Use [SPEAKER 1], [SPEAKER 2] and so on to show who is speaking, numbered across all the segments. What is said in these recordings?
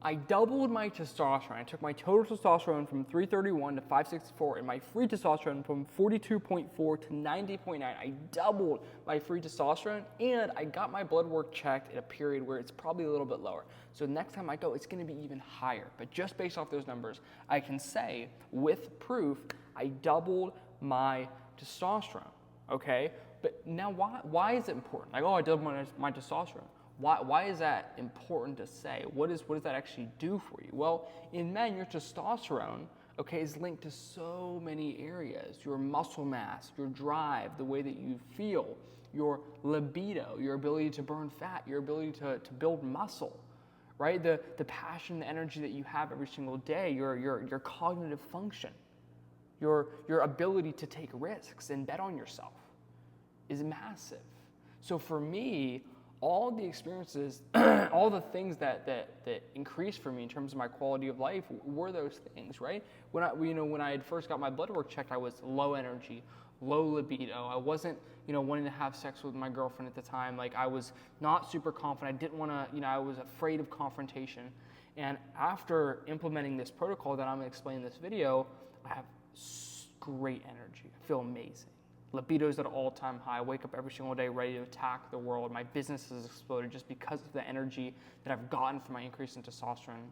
[SPEAKER 1] I doubled my testosterone. I took my total testosterone from 331 to 564 and my free testosterone from 42.4 to 90.9. I doubled my free testosterone and I got my blood work checked at a period where it's probably a little bit lower. So next time I go, it's gonna be even higher. But just based off those numbers, I can say with proof, I doubled my testosterone, okay? But now why is it important? Like, oh, I doubled my testosterone. Why is that important to say? What does that actually do for you? Well, in men, your testosterone, okay, is linked to so many areas. Your muscle mass, your drive, the way that you feel, your libido, your ability to burn fat, your ability to build muscle, right? The passion, the energy that you have every single day, your cognitive function, your ability to take risks and bet on yourself is massive. So for me, all the experiences, all the things that increased for me in terms of my quality of life were those things, right? When I had first got my blood work checked, I was low energy, low libido. I wasn't, wanting to have sex with my girlfriend at the time. Like, I was not super confident. I didn't want to, I was afraid of confrontation. And after implementing this protocol that I'm going to explain in this video, I have great energy. I feel amazing. Libido's at an all-time high. I wake up every single day ready to attack the world. My business has exploded just because of the energy that I've gotten from my increase in testosterone.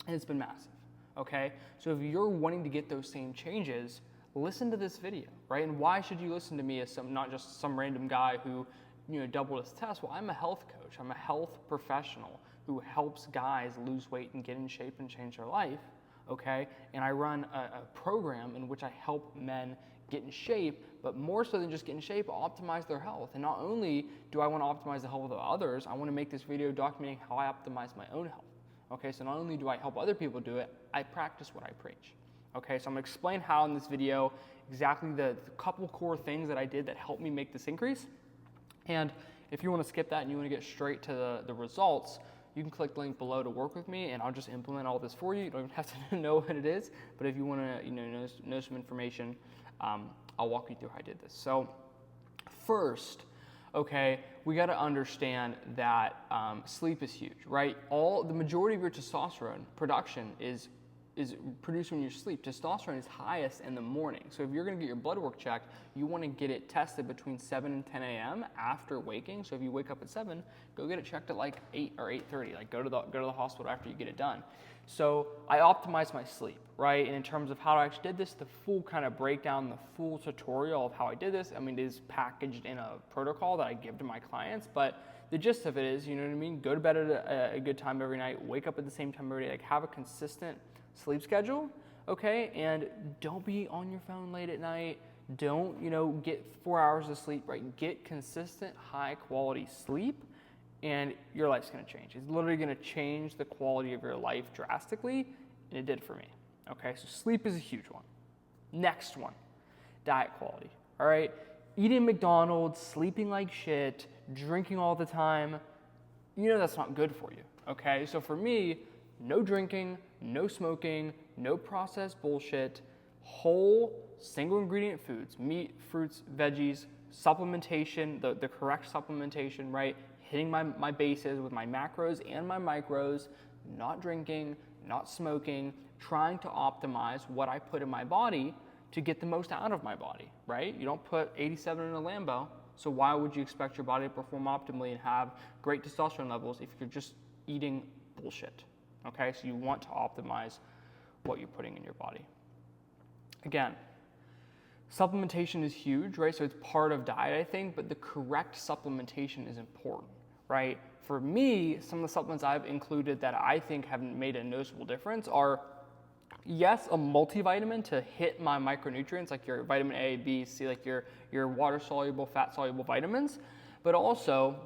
[SPEAKER 1] And it's been massive, okay? So if you're wanting to get those same changes, listen to this video, right? And why should you listen to me as not just some random guy who, doubled his test? Well, I'm a health coach. I'm a health professional who helps guys lose weight and get in shape and change their life, okay? And I run a program in which I help men get in shape, but more so than just get in shape, optimize their health. And not only do I want to optimize the health of others, I want to make this video documenting how I optimize my own health. Okay, so not only do I help other people do it, I practice what I preach. Okay, so I'm going to explain how in this video exactly the couple core things that I did that helped me make this increase. And if you want to skip that and you want to get straight to the results, you can click the link below to work with me, and I'll just implement all this for you. You don't even have to know what it is, but if you want to know some information, I'll walk you through how I did this. So first, okay, we got to understand that sleep is huge, right? The majority of your testosterone production is produced when you sleep. Testosterone is highest in the morning. So if you're going to get your blood work checked, you want to get it tested between 7 and 10 a.m. after waking. So if you wake up at 7, go get it checked at like 8 or 8:30. Like go to the hospital after you get it done. So I optimized my sleep, right? And in terms of how I actually did this, the full kind of breakdown, the full tutorial of how I did this, it is packaged in a protocol that I give to my clients. But the gist of it is, go to bed at a good time every night, wake up at the same time every day, like have a consistent sleep schedule, okay? And don't be on your phone late at night. Don't, get 4 hours of sleep, right? Get consistent, high quality sleep, and your life's gonna change. It's literally gonna change the quality of your life drastically, and it did for me, okay? So sleep is a huge one. Next one, diet quality, all right? Eating McDonald's, sleeping like shit, drinking all the time, that's not good for you, okay? So for me, no drinking, no smoking, no processed bullshit, whole, single ingredient foods, meat, fruits, veggies, supplementation, the correct supplementation, right? Hitting my bases with my macros and my micros, not drinking, not smoking, trying to optimize what I put in my body to get the most out of my body, right? You don't put 87 in a Lambo, so why would you expect your body to perform optimally and have great testosterone levels if you're just eating bullshit? Okay, so you want to optimize what you're putting in your body. Again, supplementation is huge, right? So it's part of diet, I think, but the correct supplementation is important, right? For me, some of the supplements I've included that I think have made a noticeable difference are, yes, a multivitamin to hit my micronutrients, like your vitamin A, B, C, like your water-soluble, fat-soluble vitamins, but also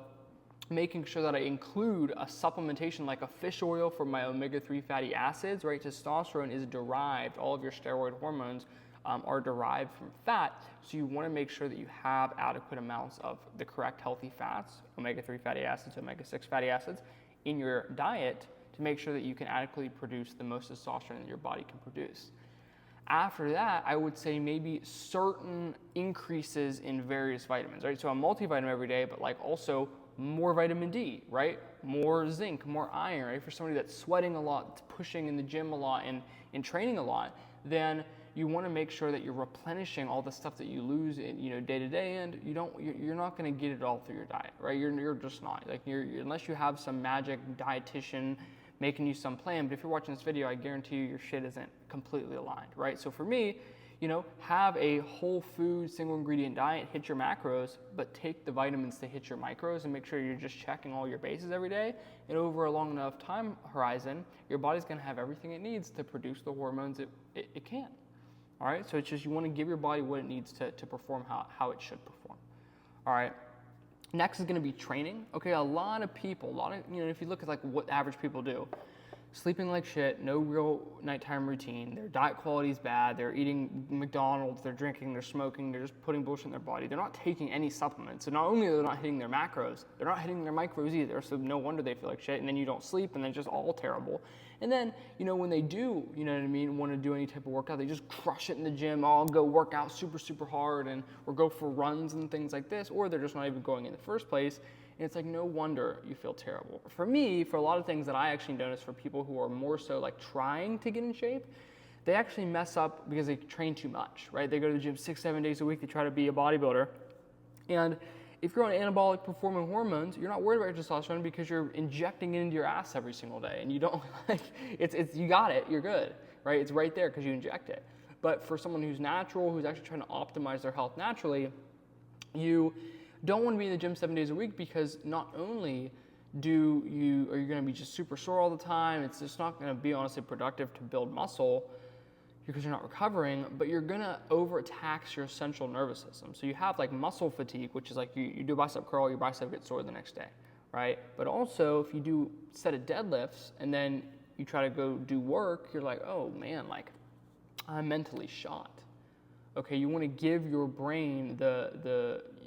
[SPEAKER 1] making sure that I include a supplementation like a fish oil for my omega-3 fatty acids, right? Testosterone is derived, all of your steroid hormones are derived from fat, so you want to make sure that you have adequate amounts of the correct healthy fats, omega-3 fatty acids, omega-6 fatty acids, in your diet to make sure that you can adequately produce the most testosterone that your body can produce. After that, I would say maybe certain increases in various vitamins, right? So a multivitamin every day, but like also more vitamin D, right? more zinc, more iron, right? For somebody that's sweating a lot, that's pushing in the gym a lot and training a lot, then you want to make sure that you're replenishing all the stuff that you lose in, day to day, and you're not going to get it all through your diet, right? You're just not. Like unless you have some magic dietitian making you some plan, but if you're watching this video, I guarantee you your shit isn't completely aligned, right? So for me, have a whole food, single ingredient diet, hit your macros, but take the vitamins to hit your micros and make sure you're just checking all your bases every day. And over a long enough time horizon, your body's gonna have everything it needs to produce the hormones it can. All right, so it's just you wanna give your body what it needs to perform how it should perform. All right, next is gonna be training. Okay, a lot of people, if you look at like what average people do, sleeping like shit, no real nighttime routine, their diet quality is bad, they're eating McDonald's, they're drinking, they're smoking, they're just putting bullshit in their body. They're not taking any supplements. So not only are they not hitting their macros, they're not hitting their micros either, so no wonder they feel like shit, and then you don't sleep, and then it's just all terrible. And then, when they do, want to do any type of workout, they just crush it in the gym, go work out super, super hard, or go for runs and things like this, or they're just not even going in the first place. And it's like, no wonder you feel terrible. For me, for a lot of things that I actually notice for people who are more so like trying to get in shape, they actually mess up because they train too much, right? They go to the gym 6-7 days a week, they try to be a bodybuilder. And if you're on anabolic performing hormones, you're not worried about your testosterone because you're injecting it into your ass every single day. And you don't you got it, you're good, right? It's right there because you inject it. But for someone who's natural, who's actually trying to optimize their health naturally, you don't want to be in the gym 7 days a week because not only are you going to be just super sore all the time, it's just not going to be honestly productive to build muscle because you're not recovering, but you're going to overtax your central nervous system. So you have like muscle fatigue, which is like you do a bicep curl, your bicep gets sore the next day, right? But also if you do a set of deadlifts and then you try to go do work, you're like, oh man, like I'm mentally shot. Okay, you want to give your brain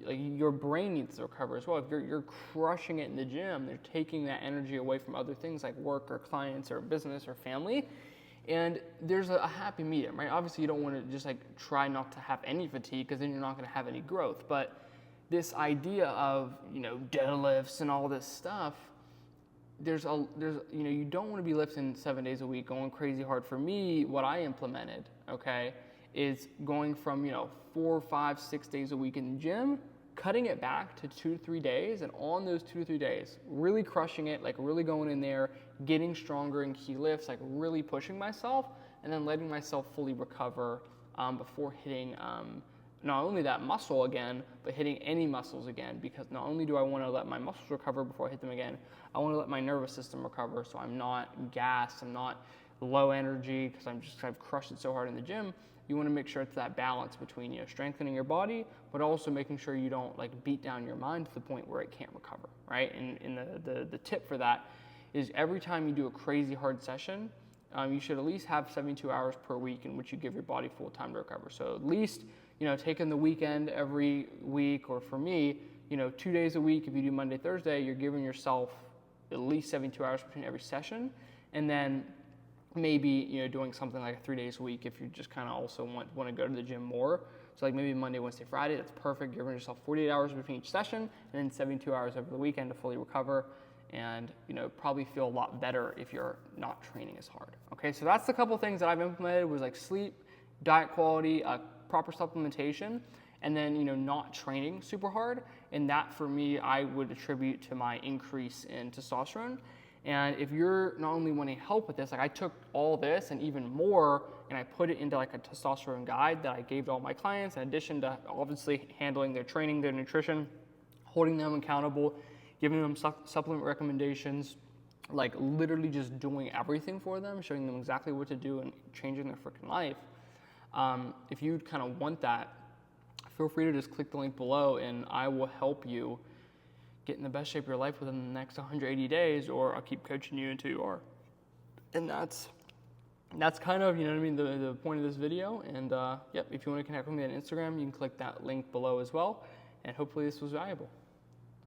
[SPEAKER 1] your brain needs to recover as well. If you're crushing it in the gym, they're taking that energy away from other things like work or clients or business or family. And there's a happy medium, right? Obviously, you don't want to just like try not to have any fatigue because then you're not going to have any growth. But this idea of deadlifts and all this stuff, you don't want to be lifting 7 days a week, going crazy hard. For me, what I implemented, okay, is going from 4, 5, 6 days a week in the gym, cutting it back to 2 to 3 days, and on those 2 to 3 days, really crushing it, like really going in there, getting stronger in key lifts, like really pushing myself, and then letting myself fully recover before hitting not only that muscle again, but hitting any muscles again, because not only do I want to let my muscles recover before I hit them again, I want to let my nervous system recover so I'm not gassed, I'm not low energy because I've crushed it so hard in the gym. You want to make sure it's that balance between strengthening your body, but also making sure you don't like beat down your mind to the point where it can't recover, right? And the tip for that is every time you do a crazy hard session, you should at least have 72 hours per week in which you give your body full time to recover. So at least taking the weekend every week, or for me, 2 days a week. If you do Monday, Thursday, you're giving yourself at least 72 hours between every session, and then maybe doing something like 3 days a week if you just kind of also want to go to the gym more. So like maybe Monday, Wednesday, Friday, that's perfect. Giving yourself 48 hours between each session and then 72 hours over the weekend to fully recover, and probably feel a lot better if you're not training as hard. Okay, so that's the couple things that I've implemented, was like sleep, diet quality, proper supplementation, and then not training super hard. And that for me, I would attribute to my increase in testosterone. And if you're not only wanting help with this, like I took all this and even more, and I put it into like a testosterone guide that I gave to all my clients, in addition to obviously handling their training, their nutrition, holding them accountable, giving them supplement recommendations, like literally just doing everything for them, showing them exactly what to do and changing their freaking life. If you kind of want that, feel free to just click the link below and I will help you get in the best shape of your life within the next 180 days, or I'll keep coaching you until you are. And that's kind of, the point of this video. And if you want to connect with me on Instagram, you can click that link below as well. And hopefully this was valuable.